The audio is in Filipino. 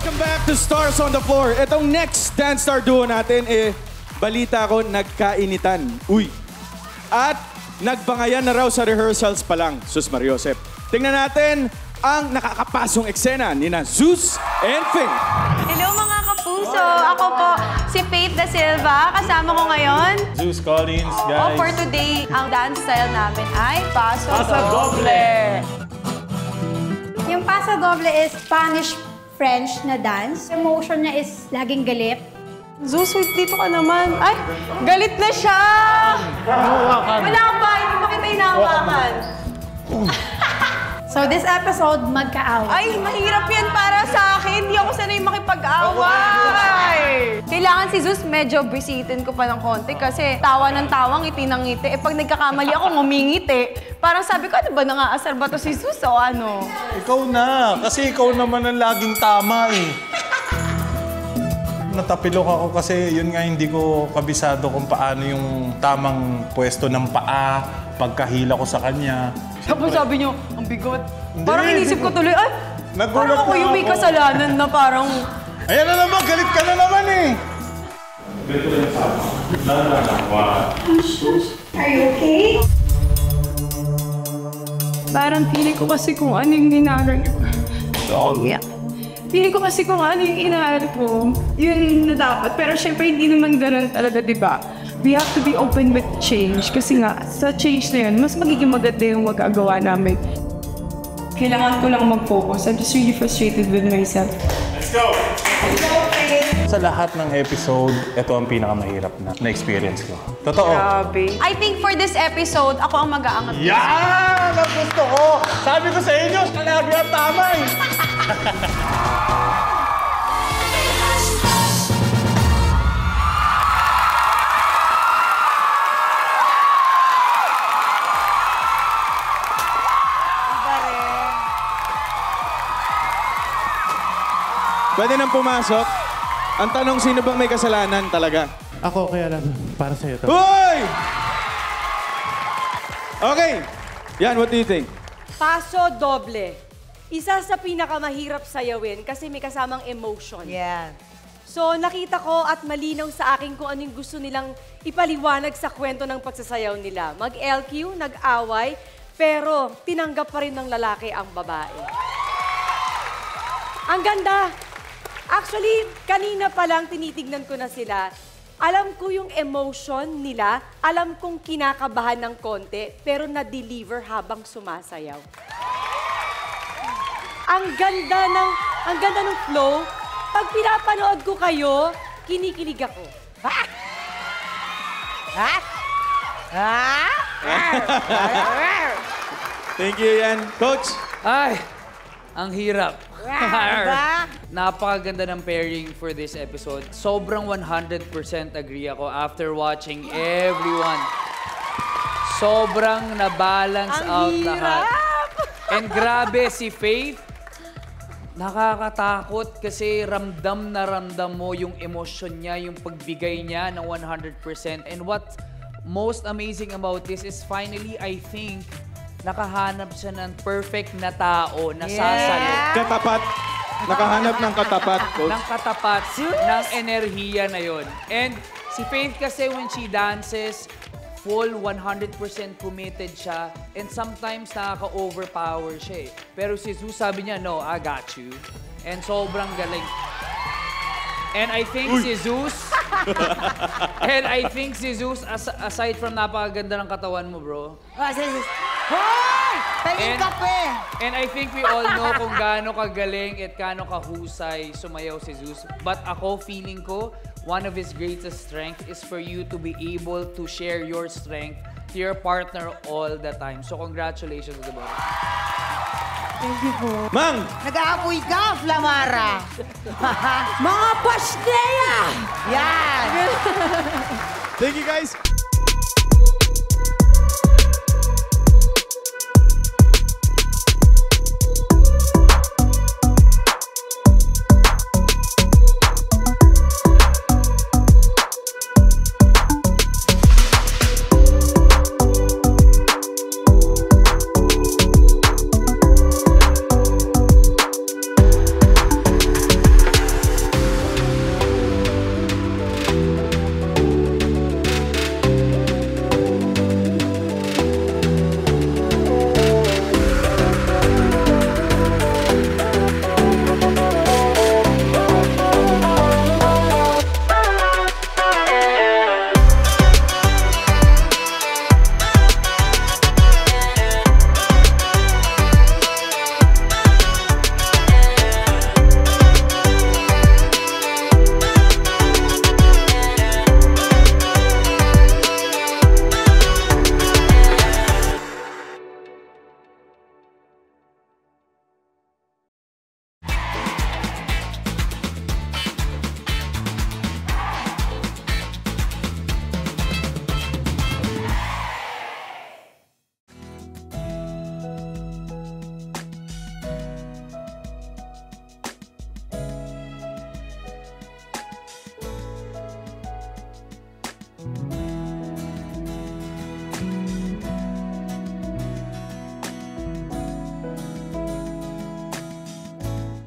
Welcome back to Stars on the Floor. Itong next Dance Star duo natin, balita ko, nagkainitan. Uy. At nagbangayan na raw sa rehearsals pa lang, Sus Mariosep. Tingnan natin ang nakakapasong eksena ni na Zeus and Faith. Hello mga kapuso! Ako po si Faith Da Silva. Kasama ko ngayon. Zeus Collins, guys. For today, ang dance style namin ay Paso Doble. Yung Paso Doble is Spanish-French na dance. Emotion niya is laging galit. Zeus, wait, dito ka naman. Ay, galit na siya! Wala pa, hindi pa kita hinahawakan. So this episode, magka-away. Ay, mahirap yan para sa akin. Hindi ako sanay makipag-away. Kailangan si Zeus medyo bisitin ko pa ng konti kasi tawa ng tawa, ngiti ng ngiti. Eh pag nagkakamali ako, ngumingiti. Parang sabi ko, ano ba, nangaasar ba to si Zeus o ano? Ikaw na, kasi ikaw naman ang laging tama eh. Natapilok ako kasi yun nga hindi ko kabisado kung paano yung tamang pwesto ng paa pagkahila ko sa kanya. Tapos sabi niyo, ang bigot. Hindi, Parang inisip ko tuloy, ay, nagulat parang ako na yung may ako. kasalanan na parang... Ayan na naman, galit ka na naman eh. Ganito lang sa Are you okay? Parang feeling ko kasi kung ano yung inaral ko. Yeah. Feeling ko kasi kung ano yung inaral ko, yun na dapat. Pero syempre hindi naman ganun talaga, di ba? We have to be open with change. Kasi nga, sa change na yun, mas magiging maganda yung magagawa namin. Kailangan ko lang mag-focus. I'm just really frustrated with myself. Let's go! Sa lahat ng episode, ito ang pinakamahirap na experience ko. Totoo. Grabe. I think for this episode, ako ang mag-aangat. Yan! Ang gusto ko! Sabi ko sa inyo, kalagi ang tama eh! Pwede nang pumasok. Ang tanong, sino bang may kasalanan talaga? Ako, kaya lang, para sa'yo to. Hoy! Okay. Yan, what do you think? Paso Doble. Isa sa pinakamahirap sayawin kasi may kasamang emotion. Yeah. So nakita ko at malinaw sa akin kung anong gusto nilang ipaliwanag sa kwento ng pagsasayaw nila. Mag-LQ, nag-away, pero tinanggap pa rin ng lalaki ang babae. Ang ganda! Actually, kanina pa lang tinitignan ko na sila. Alam ko yung emotion nila, alam kong kinakabahan ng konti, pero na-deliver habang sumasayaw. Ang ganda ng flow. Pag pinapanood ko kayo, kinikilig ako. Ha? Ha? Ha? Thank you, yan. Coach? Ay, ang hirap. Napakaganda ng pairing for this episode. Sobrang 100% agree ako after watching everyone. Sobrang na-balance out lahat. And grabe si Faith. Nakakatakot kasi ramdam na ramdam mo yung emosyon niya, yung pagbigay niya ng 100%. And what most amazing about this is finally, I think, nakahanap siya ng perfect na tao na sasalo. Katapat. Nakahanap ng katapat, coach. Ng katapat, ng enerhiya na yon. And si Faith kasi when she dances, full 100% committed siya. And sometimes nakaka-overpower siya eh. Pero si Zeus sabi niya, no, I got you. And sobrang galing. And I think si Zeus, aside from napakaganda ng katawan mo, bro. And I think we all know kung gaano kagaling at gaano kahusay sumayaw si Zeus. But ako, feeling ko, one of his greatest strength is for you to be able to share your strength to your partner all the time. So congratulations to the both. Thank you po. Mang! Nag-aapoy ka, Flamara. Mga pasneya! Yan! Thank you, guys.